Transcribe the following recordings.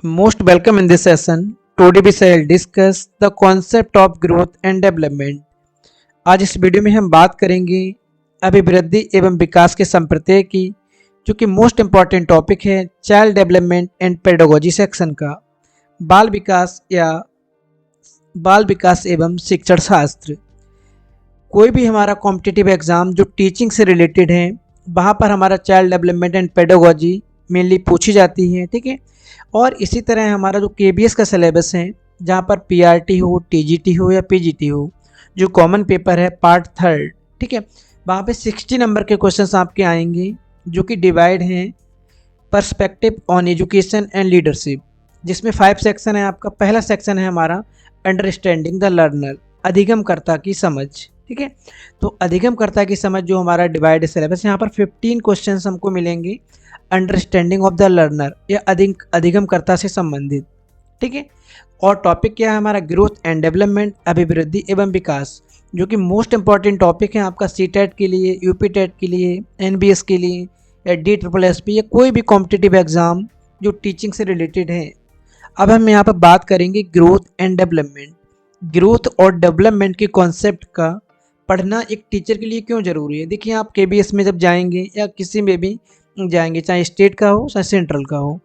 Most welcome in this session. Today we shall discuss the concept of growth and development. आज इस video में हम बात करेंगे अभिवृद्धि एवं विकास के संप्रत्यय की, जो कि मोस्ट इम्पॉर्टेंट टॉपिक है child development and pedagogy section का। बाल विकास या बाल विकास एवं शिक्षण शास्त्र। कोई भी हमारा कॉम्पिटिटिव एग्जाम जो टीचिंग से रिलेटेड है, वहाँ पर हमारा child development and pedagogy mainly पूछी जाती है, ठीक है। और इसी तरह हमारा जो केबीएस का सिलेबस है, जहाँ पर पीआरटी हो, टीजीटी हो या पीजीटी हो, जो कॉमन पेपर है पार्ट 3, ठीक है, वहाँ पे 60 नंबर के क्वेश्चंस आपके आएंगे, जो कि डिवाइड हैं perspective on education and leadership, जिसमें 5 सेक्शन है आपका। पहला सेक्शन है हमारा अंडरस्टैंडिंग द लर्नर, अधिगमकर्ता की समझ, ठीक है। तो अधिगमकर्ता की समझ जो हमारा डिवाइड सिलेबस, यहाँ पर 15 क्वेश्चंस हमको मिलेंगे अंडरस्टैंडिंग ऑफ द लर्नर या अधिगमकर्ता से संबंधित, ठीक है। और टॉपिक क्या है हमारा, ग्रोथ एंड डेवलपमेंट, अभिवृद्धि एवं विकास, जो कि मोस्ट इंपॉर्टेंट टॉपिक है आपका सीटेट के लिए, यूपी टेट के लिए, एनबीएस के लिए या DSSP या कोई भी कॉम्पिटिटिव एग्जाम जो टीचिंग से रिलेटेड है। अब हम यहाँ पर बात करेंगे ग्रोथ एंड डेवलपमेंट। ग्रोथ और डेवलपमेंट के कॉन्सेप्ट का पढ़ना एक टीचर के लिए क्यों ज़रूरी है। देखिए, आप केबीएस में जब जाएंगे या किसी में भी जाएंगे, चाहे स्टेट का हो चाहे सेंट्रल का हो,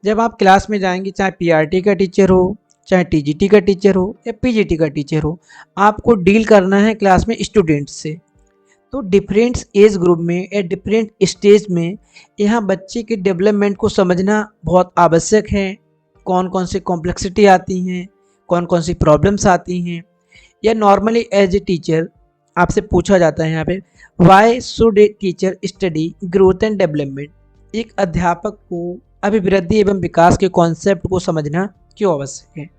जब आप क्लास में जाएंगे, चाहे पीआरटी का टीचर हो, चाहे टीजीटी का टीचर हो या पीजीटी का टीचर हो, आपको डील करना है क्लास में स्टूडेंट्स से। तो डिफरेंट एज ग्रुप में या डिफरेंट स्टेज में यहाँ बच्चे के डेवलपमेंट को समझना बहुत आवश्यक है। कौन कौन सी कॉम्प्लेक्सिटी आती हैं, कौन कौन सी प्रॉब्लम्स आती हैं, या नॉर्मली एज ए टीचर आपसे पूछा जाता है यहाँ पे, why should a teacher study growth and development. एक अध्यापक को अभिवृद्धि एवं विकास के कॉन्सेप्ट को समझना क्यों आवश्यक है।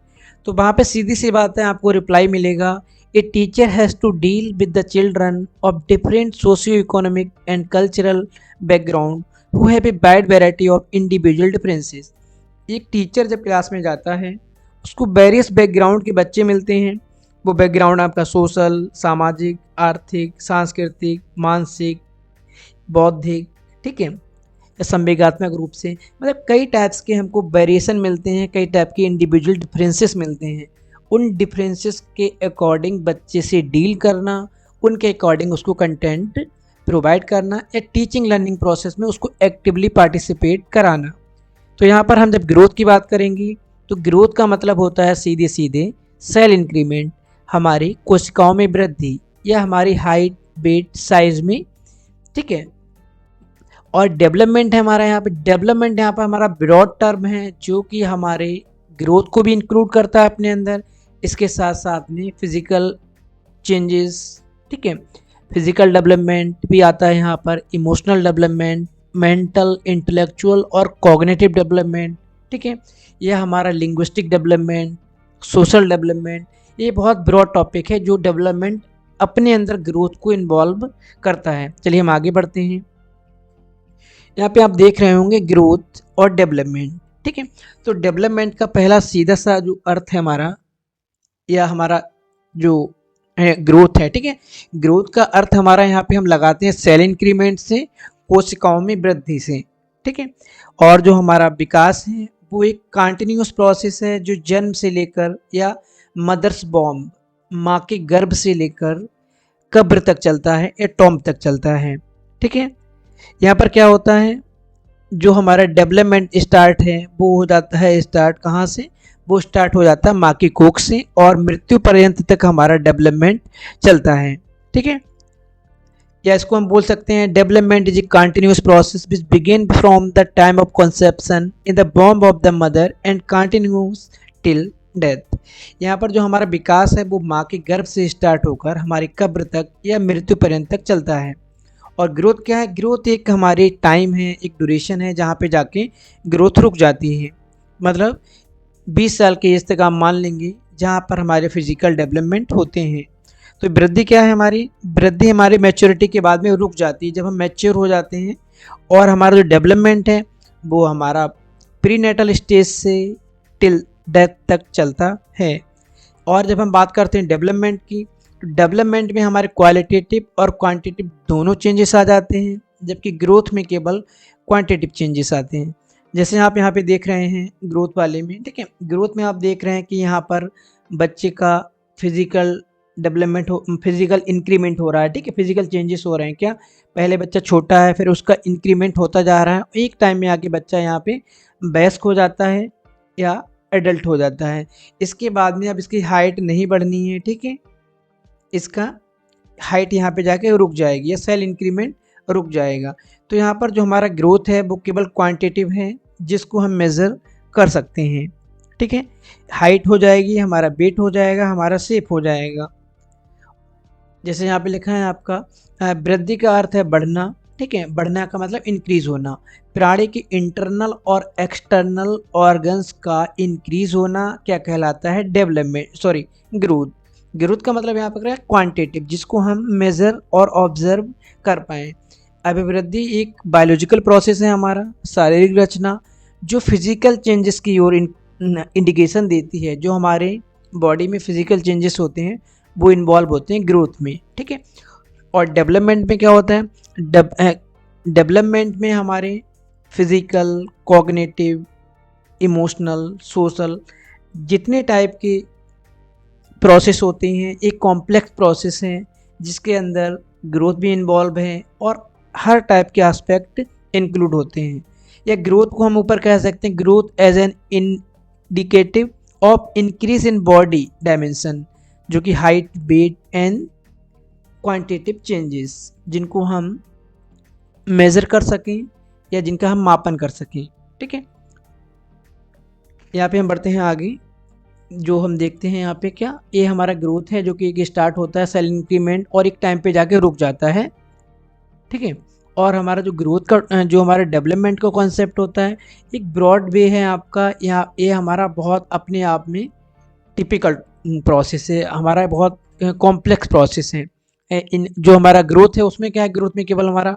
तो वहाँ पे सीधी सी बात है, आपको रिप्लाई मिलेगा, a teacher has to deal with the children of different socio economic and cultural background who have a wide variety of individual differences. एक टीचर जब क्लास में जाता है, उसको वेरियस बैकग्राउंड के बच्चे मिलते हैं। वो बैकग्राउंड आपका सोशल, सामाजिक, आर्थिक, सांस्कृतिक, मानसिक, बौद्धिक, ठीक है, या संवेगात्मक रूप से, मतलब कई टाइप्स के हमको वेरिएशन मिलते हैं, कई टाइप के इंडिविजुअल डिफरेंसेस मिलते हैं। उन डिफरेंसेस के अकॉर्डिंग बच्चे से डील करना, उनके अकॉर्डिंग उसको कंटेंट प्रोवाइड करना या टीचिंग लर्निंग प्रोसेस में उसको एक्टिवली पार्टिसिपेट कराना। तो यहाँ पर हम जब ग्रोथ की बात करेंगे, तो ग्रोथ का मतलब होता है सीधे सीधे सेल इंक्रीमेंट, हमारी कोशिकाओं में वृद्धि या हमारी हाइट, वेट, साइज में, ठीक है। और डेवलपमेंट है हमारा यहाँ पे, डेवलपमेंट यहाँ पर हमारा ब्रॉड टर्म है, जो कि हमारे ग्रोथ को भी इंक्लूड करता है अपने अंदर, इसके साथ साथ में फिजिकल चेंजेस, ठीक है, फिजिकल डेवलपमेंट भी आता है यहाँ पर, इमोशनल डेवलपमेंट, मेंटल, इंटेलेक्चुअल और कॉग्निटिव डेवलपमेंट, ठीक है, यह हमारा लिंग्विस्टिक डेवलपमेंट, सोशल डेवलपमेंट। ये बहुत ब्रॉड टॉपिक है जो डेवलपमेंट अपने अंदर ग्रोथ को इन्वॉल्व करता है। चलिए हम आगे बढ़ते हैं। यहाँ पे आप देख रहे होंगे ग्रोथ और डेवलपमेंट, ठीक है। तो डेवलपमेंट का पहला सीधा सा जो अर्थ है हमारा, या हमारा जो है ग्रोथ है, ठीक है, ग्रोथ का अर्थ हमारा यहाँ पे हम लगाते हैं सेल इंक्रीमेंट से, कोशिकाओं में वृद्धि से, ठीक है। और जो हमारा विकास है वो एक कंटिन्यूस प्रोसेस है, जो जन्म से लेकर या मदर्स बॉम्ब, माँ के गर्भ से लेकर कब्र तक चलता है या टॉम तक चलता है, ठीक है। यहाँ पर क्या होता है, जो हमारा डेवलपमेंट स्टार्ट है वो हो जाता है, स्टार्ट कहाँ से, वो स्टार्ट हो जाता है माँ की कोख से, और मृत्यु पर्यंत तक हमारा डेवलपमेंट चलता है, ठीक है। या इसको हम बोल सकते हैं, development is a continuous process which begin from the time of conception in the bomb of the mother and continuous till death. यहाँ पर जो हमारा विकास है वो माँ के गर्भ से स्टार्ट होकर हमारी कब्र तक या मृत्यु पर्यंत तक चलता है। और ग्रोथ क्या है, ग्रोथ एक हमारी टाइम है, एक ड्यूरेशन है, जहाँ पे जाके ग्रोथ रुक जाती है। मतलब 20 साल की एज तक आप मान लेंगे, जहाँ पर हमारे फिजिकल डेवलपमेंट होते हैं। तो वृद्धि क्या है हमारी, वृद्धि हमारी मैच्योरिटी के बाद में रुक जाती है, जब हम मैच्योर हो जाते हैं। और हमारा जो डेवलपमेंट है वो हमारा प्रीनेटल स्टेज से टिल डेथ तक चलता है। और जब हम बात करते हैं डेवलपमेंट की, तो डेवलपमेंट में हमारे क्वालिटेटिव और क्वांटिटेटिव दोनों चेंजेस आ जाते हैं, जबकि ग्रोथ में केवल क्वांटिटेटिव चेंजेस आते हैं। जैसे आप यहाँ पे देख रहे हैं ग्रोथ वाले में, ठीक है, ग्रोथ में आप देख रहे हैं कि यहाँ पर बच्चे का फिजिकल डेवलपमेंट हो, फिजिकल इंक्रीमेंट हो रहा है, ठीक है, फिजिकल चेंजेस हो रहे हैं। क्या पहले बच्चा छोटा है, फिर उसका इंक्रीमेंट होता जा रहा है, एक टाइम में आके बच्चा यहाँ पे वयस्क हो जाता है या एडल्ट हो जाता है। इसके बाद में अब इसकी हाइट नहीं बढ़नी है, ठीक है, इसका हाइट यहाँ पे जाके रुक जाएगी या सेल इंक्रीमेंट रुक जाएगा। तो यहाँ पर जो हमारा ग्रोथ है वो केवल क्वांटिटिव है, जिसको हम मेज़र कर सकते हैं, ठीक है। हाइट हो जाएगी, हमारा वेट हो जाएगा, हमारा शेप हो जाएगा। जैसे यहाँ पे लिखा है आपका वृद्धि का अर्थ है बढ़ना, ठीक है, बढ़ना का मतलब इंक्रीज होना। प्राणी के इंटरनल और एक्सटर्नल ऑर्गन्स का इंक्रीज होना क्या कहलाता है? Development, sorry, growth. ग्रोथ का मतलब यहाँ पर क्वांटिटिव, जिसको हम मेजर और ऑब्जर्व कर पाएँ। अभिवृद्धि एक बायोलॉजिकल प्रोसेस है हमारा, शारीरिक रचना जो फिजिकल चेंजेस की ओर इंडिकेशन देती है। जो हमारे बॉडी में फिजिकल चेंजेस होते हैं वो इन्वॉल्व होते हैं ग्रोथ में, ठीक है। और डेवलपमेंट में क्या होता है? डेवलपमेंट में हमारे फिजिकल, कॉग्निटिव, इमोशनल, सोशल जितने टाइप के प्रोसेस होते हैं, एक कॉम्प्लेक्स प्रोसेस है जिसके अंदर ग्रोथ भी इन्वॉल्व है और हर टाइप के एस्पेक्ट इंक्लूड होते हैं। या ग्रोथ को हम ऊपर कह सकते हैं growth as an indicative of increase in body dimension, जो कि height, weight and quantitative changes, जिनको हम मेज़र कर सकें या जिनका हम मापन कर सकें, ठीक है। यहाँ पे हम बढ़ते हैं आगे। जो हम देखते हैं यहाँ पे क्या, ये हमारा ग्रोथ है जो कि एक स्टार्ट होता है सेल इंक्रीमेंट और एक टाइम पे जाके रुक जाता है, ठीक है। और हमारा जो ग्रोथ का, जो हमारा डेवलपमेंट का कॉन्सेप्ट होता है, एक ब्रॉड वे है आपका। यहाँ ये हमारा बहुत अपने आप में टिपिकल प्रोसेस है, हमारा बहुत कॉम्प्लेक्स प्रोसेस है। इन जो हमारा ग्रोथ है उसमें क्या है, ग्रोथ में केवल हमारा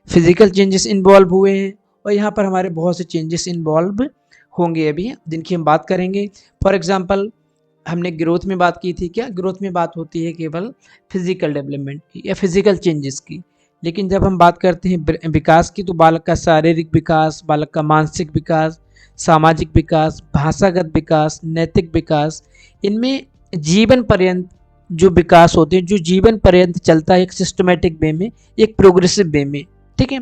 फिजिकल चेंजेस इन्वॉल्व हुए हैं और यहाँ पर हमारे बहुत से चेंजेस इन्वॉल्व होंगे अभी, जिनकी हम बात करेंगे। फॉर एग्जांपल हमने ग्रोथ में बात की थी, क्या ग्रोथ में बात होती है केवल फिजिकल डेवलपमेंट की या फिजिकल चेंजेस की। लेकिन जब हम बात करते हैं विकास की, तो बालक का शारीरिक विकास, बालक का मानसिक विकास, सामाजिक विकास, भाषागत विकास, नैतिक विकास, इनमें जीवन पर्यंत जो विकास होते हैं, जो जीवन पर्यंत चलता है एक सिस्टमेटिक वे में, एक प्रोग्रेसिव वे में, ठीक है।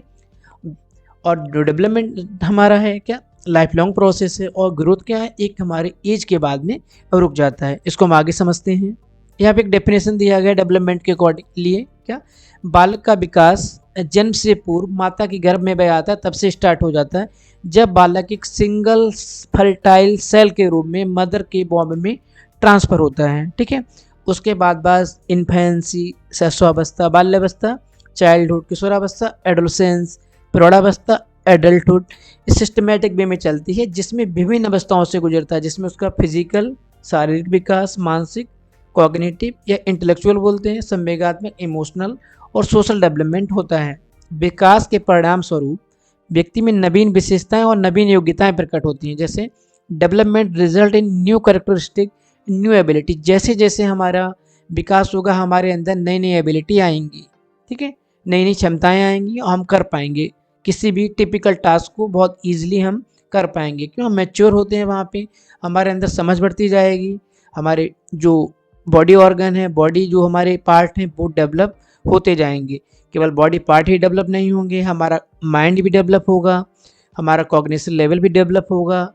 और जो डेवलपमेंट हमारा है क्या, लाइफ लॉन्ग प्रोसेस है। और ग्रोथ क्या है, एक हमारे एज के बाद में रुक जाता है। इसको हम आगे समझते हैं। यहाँ पे एक डेफिनेशन दिया गया डेवलपमेंट के अकॉर्डिंग लिए, क्या बालक का विकास जन्म से पूर्व माता के गर्भ में बह आता है, तब से स्टार्ट हो जाता है, जब बालक एक सिंगल फर्टाइल सेल के रूप में मदर के बॉम्ब में ट्रांसफ़र होता है, ठीक है। उसके बाद इन्फेंसी, शैशवावस्था, बाल्यावस्था, चाइल्डहुड, किशोरावस्था, एडोलसेंस, प्रौढ़ावस्था, एडल्टहुड, इस सिस्टमेटिक वे में चलती है, जिसमें विभिन्न अवस्थाओं से गुजरता है, जिसमें उसका फिजिकल, शारीरिक विकास, मानसिक, कॉग्निटिव या इंटेलेक्चुअल बोलते हैं, संवेगात्मक, इमोशनल और सोशल डेवलपमेंट होता है। विकास के परिणाम स्वरूप व्यक्ति में नवीन विशेषताएं और नवीन योग्यताएं प्रकट होती हैं। जैसे development result in new characteristic, new ability, जैसे जैसे हमारा विकास होगा हमारे अंदर नई नई एबिलिटी आएंगी, ठीक है, नई नई क्षमताएं आएंगी और हम कर पाएंगे किसी भी टिपिकल टास्क को बहुत ईजिली हम कर पाएंगे। क्यों, हम मैच्योर होते हैं, वहाँ पे हमारे अंदर समझ बढ़ती जाएगी, हमारे जो बॉडी ऑर्गन है, बॉडी जो हमारे पार्ट हैं वो डेवलप होते जाएंगे। केवल बॉडी पार्ट ही डेवलप नहीं होंगे, हमारा माइंड भी डेवलप होगा, हमारा कॉग्निशन लेवल भी डेवलप होगा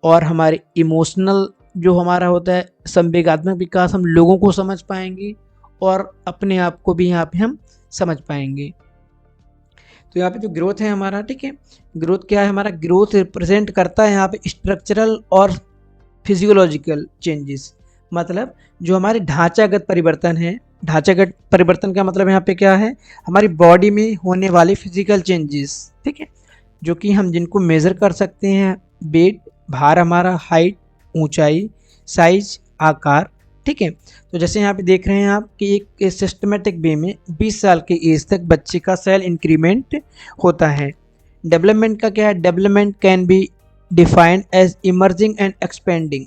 और हमारे इमोशनल जो हमारा होता है संवेगात्मक विकास, हम लोगों को समझ पाएंगे और अपने आप को भी यहाँ पे हम समझ पाएंगे। तो यहाँ पे जो ग्रोथ है हमारा, ठीक है, ग्रोथ क्या है हमारा, ग्रोथ रिप्रेजेंट करता है यहाँ पे स्ट्रक्चरल और फिजियोलॉजिकल चेंजेस, मतलब जो हमारे ढांचागत परिवर्तन है। ढांचागत परिवर्तन का मतलब यहाँ पे क्या है, हमारी बॉडी में होने वाले फिजिकल चेंजेस, ठीक है, जो कि हम जिनको मेज़र कर सकते हैं। वेट, भार हमारा, हाइट, ऊंचाई, साइज, आकार, ठीक है। तो जैसे यहाँ पे देख रहे हैं आप कि एक सिस्टमेटिक वे में 20 साल के एज तक बच्चे का सेल इंक्रीमेंट होता है। डेवलपमेंट का क्या है, development can be defined as emerging and expanding.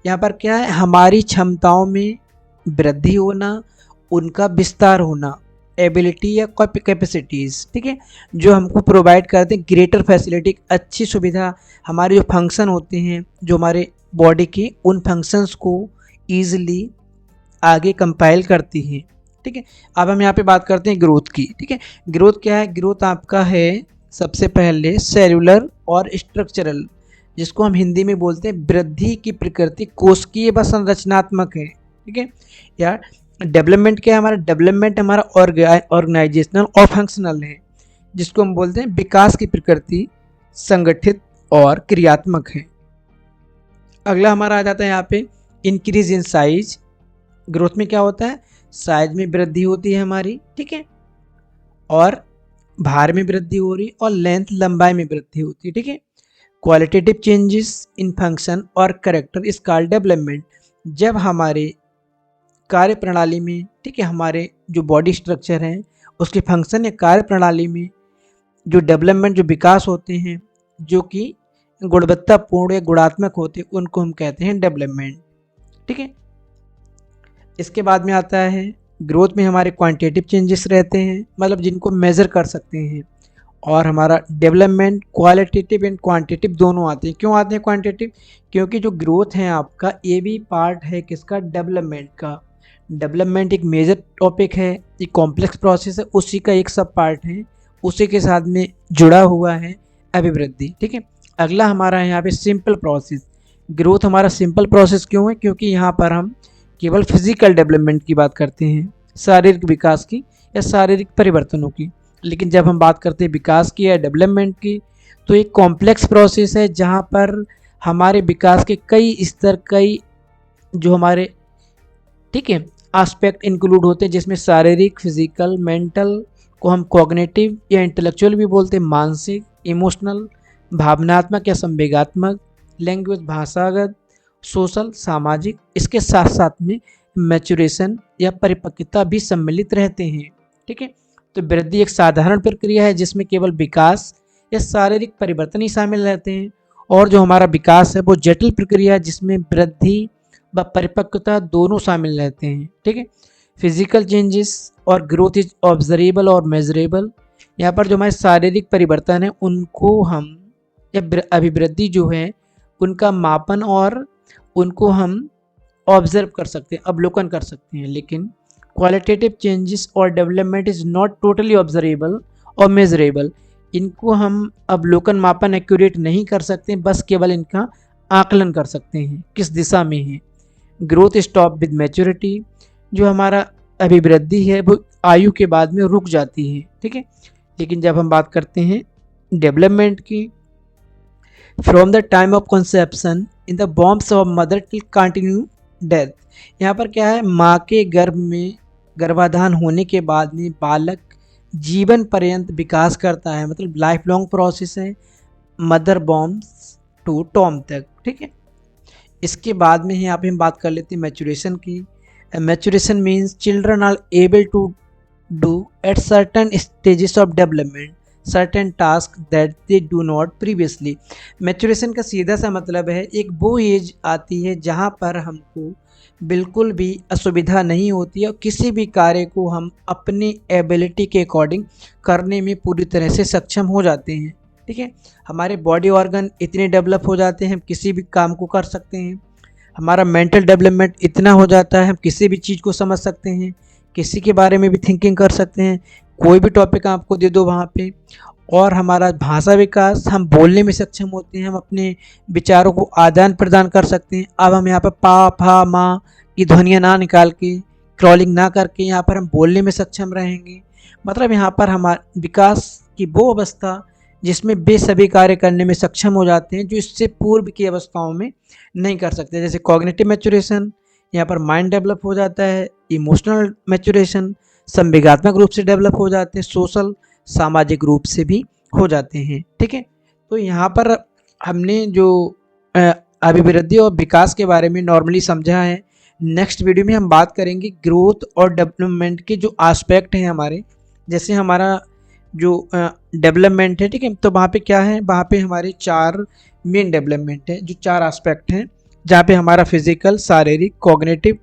यहाँ पर क्या है, हमारी क्षमताओं में वृद्धि होना, उनका विस्तार होना, एबिलिटी या कैपेसिटीज़, ठीक है, जो हमको प्रोवाइड करते हैं ग्रेटर फैसिलिटी, अच्छी सुविधा, हमारे जो फंक्शन होते हैं जो हमारे बॉडी के, उन फंक्शंस को ईजिली आगे कंपाइल करती है, ठीक है। अब हम यहाँ पे बात करते हैं ग्रोथ की, ठीक है। ग्रोथ क्या है? ग्रोथ आपका है सबसे पहले सेलुलर और स्ट्रक्चरल, जिसको हम हिंदी में बोलते हैं वृद्धि की प्रकृति कोशिकीय व संरचनात्मक है, ठीक है। या डेवलपमेंट क्या है? हमारा डेवलपमेंट हमारा ऑर्गेनाइजेशनल और फंक्शनल है, जिसको हम बोलते हैं विकास की प्रकृति संगठित और क्रियात्मक है। अगला हमारा आ जाता है यहाँ पे इंक्रीज इन साइज। ग्रोथ में क्या होता है? साइज में वृद्धि होती है हमारी, ठीक है, और भार में वृद्धि हो रही, और लेंथ लंबाई में वृद्धि होती है, ठीक है। क्वालिटेटिव चेंजेस इन फंक्शन और कैरेक्टर इज कॉल्ड डेवलपमेंट। जब हमारे कार्य प्रणाली में, ठीक है, हमारे जो बॉडी स्ट्रक्चर हैं उसके फंक्शन या कार्य प्रणाली में जो डेवलपमेंट, जो विकास होते हैं, जो कि गुणवत्तापूर्ण या गुणात्मक होते हैं, उनको हम कहते हैं डेवलपमेंट, ठीक है। इसके बाद में आता है ग्रोथ में हमारे क्वांटिटेटिव चेंजेस रहते हैं, मतलब जिनको मेज़र कर सकते हैं, और हमारा डेवलपमेंट क्वालिटेटिव एंड क्वांटिटेटिव दोनों आते हैं। क्यों आते हैं क्वांटिटेटिव? क्योंकि जो ग्रोथ है आपका, ये भी पार्ट है किसका? डेवलपमेंट का। डेवलपमेंट एक मेजर टॉपिक है, एक कॉम्प्लेक्स प्रोसेस है, उसी का एक सब पार्ट है, उसी के साथ में जुड़ा हुआ है अभिवृद्धि, ठीक है। अगला हमारा है यहाँ पे सिंपल प्रोसेस। ग्रोथ हमारा सिंपल प्रोसेस क्यों है? क्योंकि यहाँ पर हम केवल फिजिकल डेवलपमेंट की बात करते हैं, शारीरिक विकास की या शारीरिक परिवर्तनों की। लेकिन जब हम बात करते हैं विकास की या डेवलपमेंट की, तो एक कॉम्प्लेक्स प्रोसेस है जहाँ पर हमारे विकास के कई स्तर, कई जो हमारे, ठीक है, एस्पेक्ट इंक्लूड होते हैं, जिसमें शारीरिक, फिजिकल, मेंटल को हम कॉग्निटिव या इंटेलेक्चुअल भी बोलते हैं, मानसिक, इमोशनल, भावनात्मक या संवेगात्मक, लैंग्वेज भाषागत, सोशल सामाजिक, इसके साथ साथ में मैच्योरेशन या परिपक्वता भी सम्मिलित रहते हैं, ठीक है। तो वृद्धि एक साधारण प्रक्रिया है जिसमें केवल विकास या शारीरिक परिवर्तन ही शामिल रहते हैं, और जो हमारा विकास है वो जटिल प्रक्रिया है जिसमें वृद्धि व परिपक्वता दोनों शामिल रहते हैं, ठीक है। फिजिकल चेंजेस और ग्रोथ इज ऑब्जर्वेबल और मेजरेबल। यहाँ पर जो हमारे शारीरिक परिवर्तन है उनको हम, या अभिवृद्धि जो है उनका मापन और उनको हम ऑब्जर्व कर सकते हैं, अवलोकन कर सकते हैं। लेकिन क्वालिटेटिव चेंजेस और development is not totally observable और मेजरेबल। इनको हम अवलोकन, मापन एक्यूरेट नहीं कर सकते, बस केवल इनका आकलन कर सकते हैं किस दिशा में है। Growth stop with maturity. जो हमारा अभिवृद्धि है वो आयु के बाद में रुक जाती है, ठीक है। लेकिन जब हम बात करते हैं डेवलपमेंट की, from the time of conception in the bombs of mother till continue death. यहाँ पर क्या है? माँ के गर्भ में गर्भाधान होने के बाद में बालक जीवन पर्यंत विकास करता है, मतलब लाइफ लॉन्ग प्रोसेस है, मदर बॉम्ब्स टू टॉम तक, ठीक है। इसके बाद में यहाँ पे हम बात कर लेते हैं मैच्योरेशन की। Maturation means children are able to do at certain stages of development certain task that they do not previously. Maturation का सीधा सा मतलब है एक वो एज आती है जहाँ पर हमको बिल्कुल भी असुविधा नहीं होती है और किसी भी कार्य को हम अपनी एबिलिटी के अकॉर्डिंग करने में पूरी तरह से सक्षम हो जाते हैं, ठीक है। हमारे बॉडी ऑर्गन इतने डेवलप हो जाते हैं हम किसी भी काम को कर सकते हैं। हमारा मेंटल डेवलपमेंट इतना हो जाता है हम किसी भी चीज़ को समझ सकते हैं, किसी के बारे में भी थिंकिंग कर सकते हैं, कोई भी टॉपिक आपको दे दो वहाँ पे। और हमारा भाषा विकास, हम बोलने में सक्षम होते हैं, हम अपने विचारों को आदान प्रदान कर सकते हैं। अब हम यहाँ पर पा, फा, मा की ध्वनियाँ ना निकाल के, क्रॉलिंग ना करके यहाँ पर हम बोलने में सक्षम रहेंगे। मतलब यहाँ पर हमारे विकास की वो अवस्था जिसमें वे सभी कार्य करने में सक्षम हो जाते हैं जो इससे पूर्व की अवस्थाओं में नहीं कर सकते। जैसे कॉग्निटिव मैच्योरेशन, यहाँ पर माइंड डेवलप हो जाता है। इमोशनल मैच्योरेशन, संवेगात्मक रूप से डेवलप हो जाते हैं। सोशल, सामाजिक रूप से भी हो जाते हैं, ठीक है। तो यहाँ पर हमने जो अभिवृद्धि और विकास के बारे में नॉर्मली समझा है। नेक्स्ट वीडियो में हम बात करेंगे ग्रोथ और डेवलपमेंट के जो एस्पेक्ट हैं हमारे, जैसे हमारा जो डेवलपमेंट है, ठीक है, तो वहाँ पे क्या है, वहाँ पे हमारे 4 मेन डेवलपमेंट है, जो 4 एस्पेक्ट हैं, जहाँ पे हमारा फिजिकल, शारीरिक, कॉग्निटिव,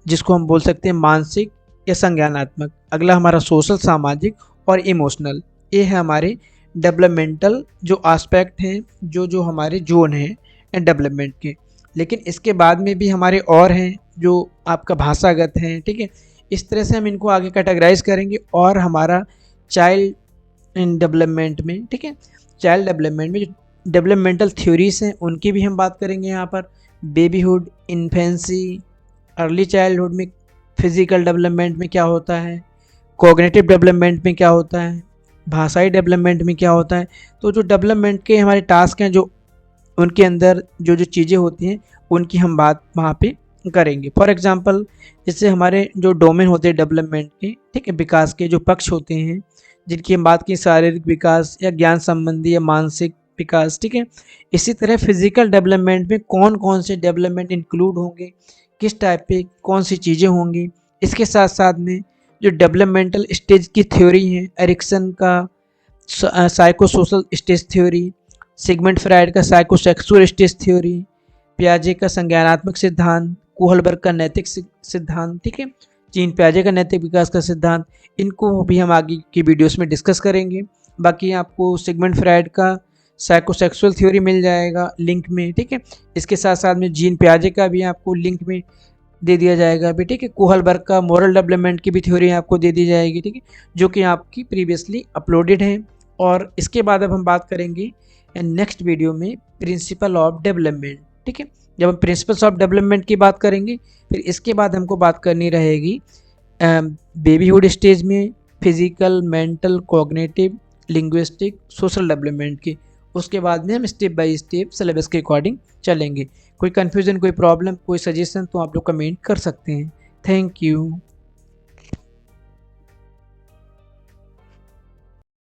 जिसको हम बोल सकते हैं मानसिक, या संज्ञानात्मक। अगला हमारा सोशल सामाजिक और इमोशनल। ये है हमारे डेवलपमेंटल जो एस्पेक्ट हैं, जो हमारे जोन हैं डेवलपमेंट के। लेकिन इसके बाद में भी हमारे और हैं जो आपका भाषागत हैं, ठीक है। इस तरह से हम इनको आगे कैटेगराइज करेंगे। और हमारा चाइल्ड इन डेवलपमेंट में, ठीक है, चाइल्ड डेवलपमेंट में जो डेवलपमेंटल थ्योरीज हैं उनकी भी हम बात करेंगे यहाँ पर। बेबीहुड, इन्फेंसी, अर्ली चाइल्डहुड में फिजिकल डेवलपमेंट में क्या होता है, कॉग्निटिव डेवलपमेंट में क्या होता है, भाषाई डेवलपमेंट में क्या होता है। तो जो डेवलपमेंट के हमारे टास्क हैं, जो उनके अंदर जो जो चीज़ें होती हैं उनकी हम बात वहाँ पे करेंगे। फॉर एग्जांपल, जैसे हमारे जो डोमेन होते हैं डेवलपमेंट के, ठीक है, विकास के जो पक्ष होते हैं जिनकी हम बात की, शारीरिक विकास या ज्ञान संबंधी या मानसिक विकास, ठीक है। इसी तरह फिजिकल डेवलपमेंट में कौन कौन से डेवलपमेंट इंक्लूड होंगे, किस टाइप पे कौन सी चीज़ें होंगी। इसके साथ साथ में जो डेवलपमेंटल स्टेज की थ्योरी है, एरिक्सन का psycho social stage theory, Sigmund Freud का साइकोसेक्सुअल स्टेज थ्योरी, पियाजे का संज्ञानात्मक सिद्धांत, कोहलबर्ग का नैतिक सिद्धांत, ठीक है, जीन पियाजे का नैतिक विकास का सिद्धांत, इनको भी हम आगे की वीडियोस में डिस्कस करेंगे। बाकी आपको सिगमंड फ्राइड का साइकोसेक्सुअल थ्योरी मिल जाएगा लिंक में, ठीक है। इसके साथ साथ में जीन पियाजे का भी आपको लिंक में दे दिया जाएगा अभी, ठीक है। कोहलबर्ग का मॉरल डेवलपमेंट की भी थ्योरी आपको दे दी जाएगी, ठीक है, जो कि आपकी प्रीवियसली अपलोडेड है। और इसके बाद अब हम बात करेंगे नेक्स्ट वीडियो में प्रिंसिपल ऑफ डेवलपमेंट, ठीक है। जब हम प्रिंसिपल्स ऑफ डेवलपमेंट की बात करेंगे, फिर इसके बाद हमको बात करनी रहेगी बेबीहुड स्टेज में physical, mental, cognitive, linguistic, social development की। उसके बाद में हम स्टेप बाय स्टेप सिलेबस के अकॉर्डिंग चलेंगे। कोई कन्फ्यूज़न, कोई प्रॉब्लम, कोई सजेशन तो आप लोग कमेंट कर सकते हैं। Thank you.